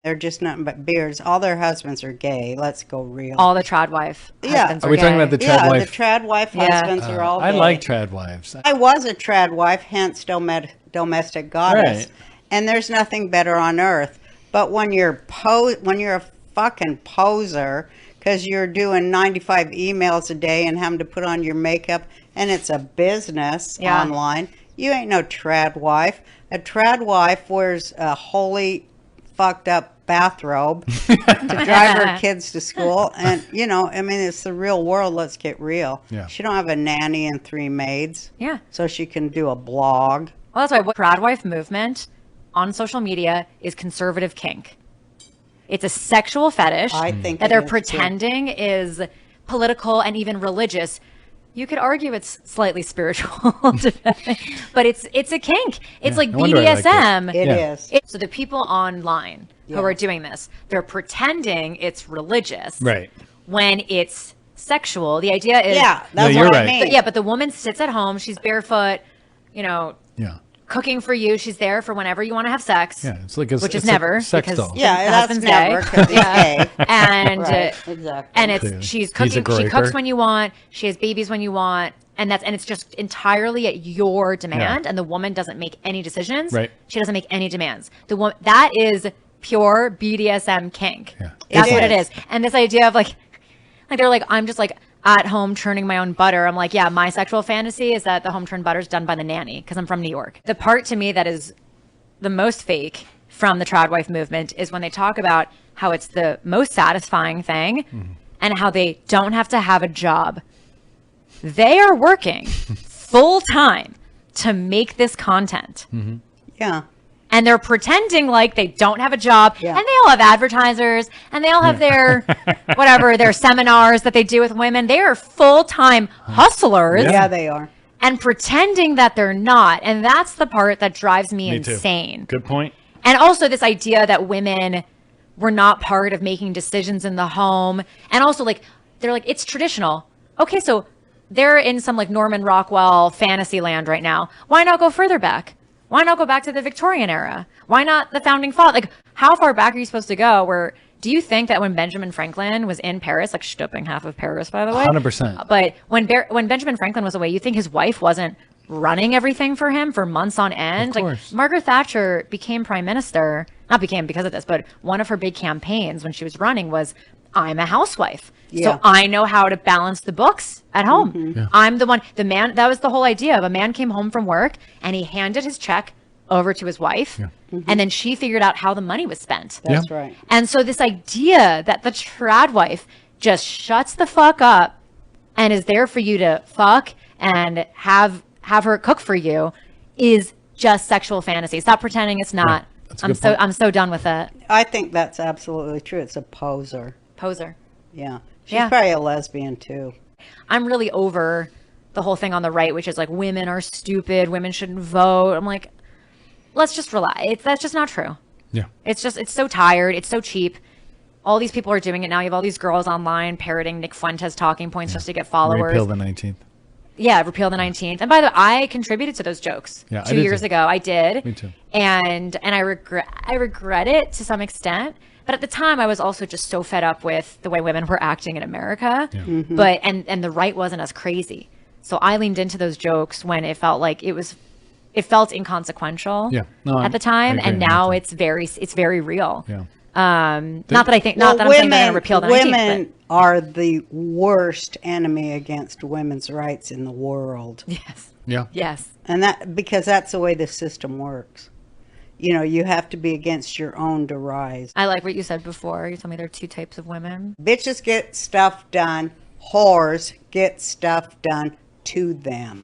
They're just nothing but beards. All their husbands are gay. Let's go real. All the trad wife husbands Are we talking about the trad wife? The trad wife husbands are all gay. I like trad wives. I was a trad wife, hence domestic goddess. Right. And there's nothing better on earth. But when you're a fucking poser, because you're doing 95 emails a day and having to put on your makeup, and it's a business online, you ain't no trad wife. A trad wife wears a holy fucked up bathrobe to drive her kids to school, and it's the real world. Let's get real. She don't have a nanny and 3 maids, so she can do a blog. Well, that's why what trad wife movement on social media is conservative kink. It's a sexual fetish that they're pretending is political and even religious. You could argue it's slightly spiritual, but it's a kink. It's like BDSM. It is. So the people online who are doing this, they're pretending it's religious. Right. When it's sexual. The idea is... Yeah, that's what I mean. But the woman sits at home. She's barefoot, cooking for you. She's there for whenever you want to have sex. Yeah, it's like which is never, sex because doll. That's never, because he's gay. And exactly. And she's cooking. She cooks when you want. She has babies when you want, and it's just entirely at your demand. And the woman doesn't make any decisions. Right. She doesn't make any demands. The woman, that is pure BDSM kink. Yeah. That's what it is. And this idea of they're like, I'm just like at home churning my own butter. I'm like, yeah, my sexual fantasy is that the home churned butter is done by the nanny because I'm from New York. The part to me that is the most fake from the trad wife movement is when they talk about how it's the most satisfying thing and how they don't have to have a job. They are working full time to make this content. Yeah. And they're pretending like they don't have a job. And they all have advertisers. And they all have their, their seminars that they do with women. They are full-time hustlers. Yeah, they are. And pretending that they're not. And that's the part that drives me insane. Good point. And also this idea that women were not part of making decisions in the home. And also, they're like, it's traditional. Okay, so they're in some, Norman Rockwell fantasy land right now. Why not go further back? Why not go back to the Victorian era? Why not the founding father? How far back are you supposed to go? Do you think that when Benjamin Franklin was in Paris, Stupping half of Paris, by the way? 100%. But when Benjamin Franklin was away, you think his wife wasn't running everything for him for months on end? Of course. Margaret Thatcher became prime minister, not became because of this, but one of her big campaigns when she was running was, I'm a housewife. Yeah. So I know how to balance the books at home. I'm the man, that was the whole idea of a man came home from work and he handed his check over to his wife and then she figured out how the money was spent. That's right. And so this idea that the trad wife just shuts the fuck up and is there for you to fuck and have her cook for you is just sexual fantasy. Stop pretending it's not. I'm so done with it. I think that's absolutely true. It's a poser. Yeah. She's probably a lesbian too. I'm really over the whole thing on the right, which is women are stupid, women shouldn't vote. I'm like, let's just relax. That's just not true. Yeah. It's so tired. It's so cheap. All these people are doing it now. You have all these girls online parroting Nick Fuentes talking points just to get followers. Repeal the 19th. Yeah, repeal the 19th. And by the way, I contributed to those jokes 2 years ago. I did. Me too. And I regret it to some extent. But at the time, I was also just so fed up with the way women were acting in America. Yeah. But and the right wasn't as crazy. So I leaned into those jokes when it felt like it felt inconsequential at the time. And now it's very real. Yeah. Not that I'm saying they're going to repeal the 19th. Women are the worst enemy against women's rights in the world. Yes. Yeah. Yes. And because that's the way the system works. You have to be against your own to rise. I like what you said before. You told me there are 2 types of women. Bitches get stuff done. Whores get stuff done to them.